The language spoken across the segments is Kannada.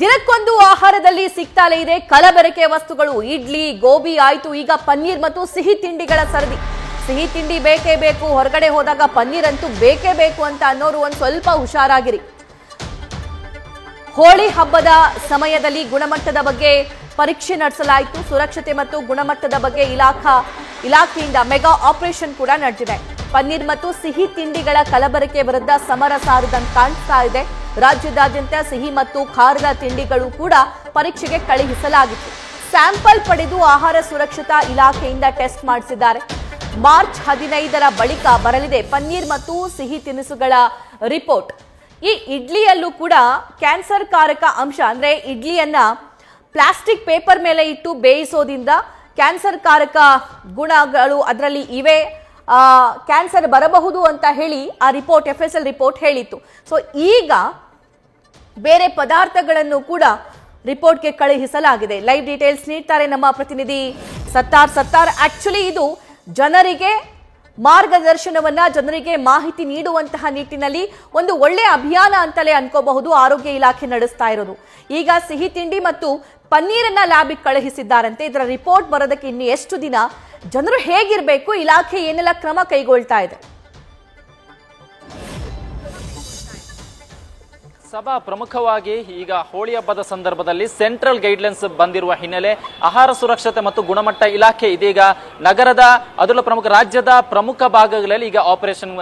ದಿನಕ್ಕೊಂದು ಆಹಾರದಲ್ಲಿ ಸಿಗ್ತಾಲೇ ಇದೆ ಕಲಬೆರಕೆ ವಸ್ತುಗಳು. ಇಡ್ಲಿ, ಗೋಬಿ ಆಯ್ತು, ಈಗ ಪನ್ನೀರ್ ಮತ್ತು ಸಿಹಿ ತಿಂಡಿಗಳ ಸರದಿ. ಸಿಹಿ ತಿಂಡಿ ಬೇಕೇ ಬೇಕು, ಹೊರಗಡೆ ಹೋದಾಗ ಪನ್ನೀರ್ ಅಂತೂ ಬೇಕೇ ಬೇಕು ಅಂತ ಅನ್ನೋರು ಒಂದು ಸ್ವಲ್ಪ ಹುಷಾರಾಗಿರಿ. ಹೋಳಿ ಹಬ್ಬದ ಸಮಯದಲ್ಲಿ ಗುಣಮಟ್ಟದ ಬಗ್ಗೆ ಪರೀಕ್ಷೆ ನಡೆಸಲಾಯಿತು. ಸುರಕ್ಷತೆ ಮತ್ತು ಗುಣಮಟ್ಟದ ಬಗ್ಗೆ ಇಲಾಖೆಯಿಂದ ಮೆಗಾ ಆಪರೇಷನ್ ಕೂಡ ನಡೆದಿದೆ. ಪನ್ನೀರ್ ಮತ್ತು ಸಿಹಿ ತಿಂಡಿಗಳ ಕಲಬೆರಕೆ ವಿರುದ್ಧ ಸಮರ ಸಾರದಂತೆ ಕಾಣಿಸ್ತಾ ಇದೆ. ರಾಜ್ಯದಾದ್ಯಂತ ಸಿಹಿ ಮತ್ತು ಖಾರದ ತಿಂಡಿಗಳು ಕೂಡ ಪರೀಕ್ಷೆಗೆ ಕಳುಹಿಸಲಾಗಿತ್ತು. ಸ್ಯಾಂಪಲ್ ಪಡೆದು ಆಹಾರ ಸುರಕ್ಷತಾ ಇಲಾಖೆಯಿಂದ ಟೆಸ್ಟ್ ಮಾಡಿಸಿದ್ದಾರೆ. ಮಾರ್ಚ್ 15ರ ಬಳಿಕ ಬರಲಿದೆ ಪನ್ನೀರ್ ಮತ್ತು ಸಿಹಿ ತಿನಿಸುಗಳ ರಿಪೋರ್ಟ್. ಈ ಇಡ್ಲಿಯಲ್ಲೂ ಕೂಡ ಕ್ಯಾನ್ಸರ್ ಕಾರಕ ಅಂಶ ಅಂದ್ರೆ ಇಡ್ಲಿಯನ್ನ ಪ್ಲಾಸ್ಟಿಕ್ ಪೇಪರ್ ಮೇಲೆ ಇಟ್ಟು ಬೇಯಿಸೋದ್ರಿಂದ ಕ್ಯಾನ್ಸರ್ ಕಾರಕ ಗುಣಗಳು ಅದರಲ್ಲಿ ಇವೆ, ಕ್ಯಾನ್ಸರ್ ಬರಬಹುದು ಅಂತ ಹೇಳಿ ಆ ರಿಪೋರ್ಟ್ FSL ರಿಪೋರ್ಟ್ ಹೇಳಿತ್ತು. ಸೊ ಈಗ ಬೇರೆ ಪದಾರ್ಥಗಳನ್ನು ಕೂಡ ರಿಪೋರ್ಟ್ಗೆ ಕಳುಹಿಸಲಾಗಿದೆ. ಲೈವ್ ಡೀಟೇಲ್ಸ್ ನೀಡ್ತಾರೆ ನಮ್ಮ ಪ್ರತಿನಿಧಿ ಸತ್ತಾರ್. ಆಕ್ಚುಲಿ ಇದು ಜನರಿಗೆ ಮಾರ್ಗದರ್ಶನವನ್ನ, ಜನರಿಗೆ ಮಾಹಿತಿ ನೀಡುವಂತಹ ನಿಟ್ಟಿನಲ್ಲಿ ಒಂದು ಒಳ್ಳೆಯ ಅಭಿಯಾನ ಅಂತಲೇ ಅನ್ಕೋಬಹುದು ಆರೋಗ್ಯ ಇಲಾಖೆ ನಡೆಸ್ತಾ ಇರೋದು. ಈಗ ಸಿಹಿ ತಿಂಡಿ ಮತ್ತು ಪನ್ನೀರನ್ನ ಲ್ಯಾಬಿಗೆ ಕಳುಹಿಸಿದ್ದಾರಂತೆ. ಇದರ ರಿಪೋರ್ಟ್ ಬರೋದಕ್ಕೆ ಇನ್ನು ಎಷ್ಟು ದಿನ, ಜನರು ಹೇಗಿರಬೇಕು, ಇಲಾಖೆ ಏನೆಲ್ಲ ಕ್ರಮ ಕೈಗೊಳ್ತಾ ಇದೆ? ಸಭಾ ಪ್ರಮುಖವಾಗಿ ಈಗ ಹೋಳಿ ಹಬ್ಬದ ಸಂದರ್ಭದಲ್ಲಿ ಸೆಂಟ್ರಲ್ ಗೈಡ್ಲೈನ್ಸ್ ಬಂದಿರುವ ಹಿನ್ನೆಲೆ ಆಹಾರ ಸುರಕ್ಷತೆ ಮತ್ತು ಗುಣಮಟ್ಟ ಇಲಾಖೆ ಇದೀಗ ನಗರದ ಅದರಲ್ಲೂ ರಾಜ್ಯದ ಪ್ರಮುಖ ಭಾಗಗಳಲ್ಲಿ ಈಗ ಆಪರೇಷನ್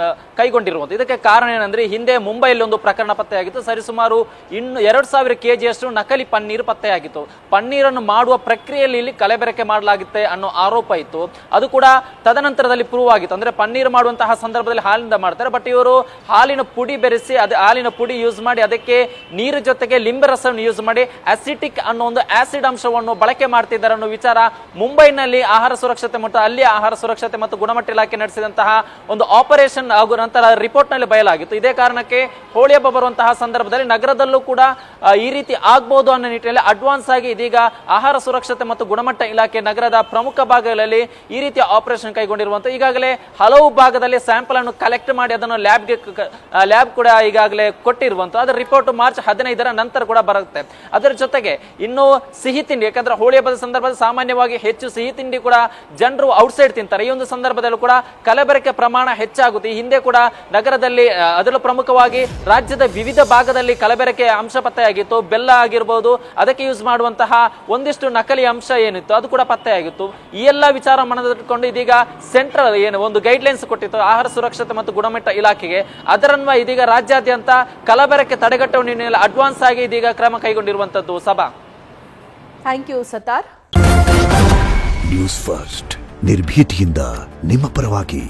ಕೈಗೊಂಡಿರುವುದು. ಇದಕ್ಕೆ ಕಾರಣ ಏನಂದ್ರೆ, ಹಿಂದೆ ಮುಂಬೈಯಲ್ಲಿ ಒಂದು ಪ್ರಕರಣ ಪತ್ತೆಯಾಗಿತ್ತು. ಸರಿಸುಮಾರು 2,000 kg ನಕಲಿ ಪನ್ನೀರ್ ಪತ್ತೆಯಾಗಿತ್ತು. ಪನ್ನೀರನ್ನು ಮಾಡುವ ಪ್ರಕ್ರಿಯೆಯಲ್ಲಿ ಇಲ್ಲಿ ಕಲಬೆರಕೆ ಮಾಡಲಾಗುತ್ತೆ ಅನ್ನೋ ಆರೋಪ ಇತ್ತು. ಅದು ಕೂಡ ತದನಂತರದಲ್ಲಿ ಪ್ರೂವ್ ಆಗಿತ್ತು. ಅಂದ್ರೆ ಪನ್ನೀರ್ ಮಾಡುವಂತಹ ಸಂದರ್ಭದಲ್ಲಿ ಹಾಲಿನಿಂದ ಮಾಡ್ತಾರೆ, ಬಟ್ ಇವರು ಹಾಲಿನ ಪುಡಿ ಬೆರೆಸಿ ಹಾಲಿನ ಪುಡಿ ಯೂಸ್ ಮಾಡಿ ಅದಕ್ಕೆ ನೀರು ಜೊತೆಗೆ ಲಿಂಬೆ ರಸವನ್ನು ಯೂಸ್ ಮಾಡಿ ಅಸಿಟಿಕ್ ಅನ್ನೋ ಒಂದು ಆಸಿಡ್ ಅಂಶವನ್ನು ಬಳಕೆ ಮಾಡ್ತಿದ್ದಾರೆ ಅನ್ನೋ ವಿಚಾರ ಮುಂಬೈನಲ್ಲಿ ಆಹಾರ ಸುರಕ್ಷತೆ ಮತ್ತು ಅಲ್ಲಿಯ ಆಹಾರ ಸುರಕ್ಷತೆ ಮತ್ತು ಗುಣಮಟ್ಟ ಇಲಾಖೆ ನಡೆಸಿದಂತಹ ಒಂದು ಆಪರೇಷನ್ ಹಾಗೂ ನಂತರ ರಿಪೋರ್ಟ್ ನಲ್ಲಿ ಬಯಲಾಗಿತ್ತು. ಇದೇ ಕಾರಣಕ್ಕೆ ಹೋಳಿ ಹಬ್ಬ ಬರುವಂತಹ ಸಂದರ್ಭದಲ್ಲಿ ನಗರದಲ್ಲೂ ಕೂಡ ಈ ರೀತಿ ಆಗ್ಬಹುದು ಅನ್ನೋ ನಿಟ್ಟಿನಲ್ಲಿ ಅಡ್ವಾನ್ಸ್ ಆಗಿ ಇದೀಗ ಆಹಾರ ಸುರಕ್ಷತೆ ಮತ್ತು ಗುಣಮಟ್ಟ ಇಲಾಖೆ ನಗರದ ಪ್ರಮುಖ ಭಾಗಗಳಲ್ಲಿ ಈ ರೀತಿಯ ಆಪರೇಷನ್ ಕೈಗೊಂಡಿರುವಂತಹ ಈಗಾಗಲೇ ಹಲವು ಭಾಗದಲ್ಲಿ ಸ್ಯಾಂಪಲ್ ಅನ್ನು ಕಲೆಕ್ಟ್ ಮಾಡಿ ಅದನ್ನು ಲ್ಯಾಬ್ ಕೂಡ ಈಗಾಗಲೇ ಕೊಟ್ಟಿರುವಂತಹ ಅದರ ರಿಪೋರ್ಟ್ ಮಾರ್ಚ್ 15ರ ನಂತರ ಕೂಡ ಬರುತ್ತೆ. ಅದರ ಜೊತೆಗೆ ಇನ್ನು ಸಿಹಿ ತಿಂಡಿ, ಯಾಕಂದ್ರೆ ಹೋಳಿ ಹಬ್ಬದ ಸಂದರ್ಭದಲ್ಲಿ ಸಾಮಾನ್ಯವಾಗಿ ಹೆಚ್ಚು ಸಿಹಿ ತಿಂಡಿ ಕೂಡ ಜನರು ಔಟ್ಸೈಡ್ ತಿಂತಾರೆ. ಈ ಒಂದು ಸಂದರ್ಭದಲ್ಲೂ ಕೂಡ ಕಲಬೆರಕೆ ಪ್ರಮಾಣ ಹೆಚ್ಚಾಗುತ್ತೆ. ಈ ಹಿಂದೆ ಕೂಡ ನಗರದಲ್ಲಿ ಅದರಲ್ಲೂ ಪ್ರಮುಖವಾಗಿ ರಾಜ್ಯದ ವಿವಿಧ ಭಾಗದಲ್ಲಿ ಕಲಬೆರಕೆ ಅಂಶ ಪತ್ತೆಯಾಗಿತ್ತು. ಬೆಲ್ಲ ಆಗಿರಬಹುದು, ಅದಕ್ಕೆ ಯೂಸ್ ಮಾಡುವಂತಹ ಒಂದಿಷ್ಟು ನಕಲಿ ಅಂಶ ಏನಿತ್ತು ಅದು ಕೂಡ ಪತ್ತೆಯಾಗಿತ್ತು. ಈ ಎಲ್ಲ ವಿಚಾರ ಮನದಲ್ಲಿಟ್ಟುಕೊಂಡು ಇದೀಗ ಸೆಂಟ್ರಲ್ ಒಂದು ಗೈಡ್ಲೈನ್ಸ್ ಕೊಟ್ಟಿತ್ತು ಆಹಾರ ಸುರಕ್ಷತೆ ಮತ್ತು ಗುಣಮಟ್ಟ ಇಲಾಖೆಗೆ. ಅದರನ್ವ ಇದೀಗ ರಾಜ್ಯಾದ್ಯಂತ ಕಲಬೆರಕೆ ತಡೆಗಟ್ಟುವ ನಿಟ್ಟಿನಲ್ಲಿ ಅಡ್ವಾನ್ಸ್ ಆಗಿ ಇದೀಗ ಕ್ರಮ ಕೈಗೊಂಡಿರುವಂತದ್ದು. ಸಭಾ, thank you Sattar. News First ನಿರ್ಭೀತಿಯಿಂದ ನಿಮ್ಮ ಪರವಾಗಿ.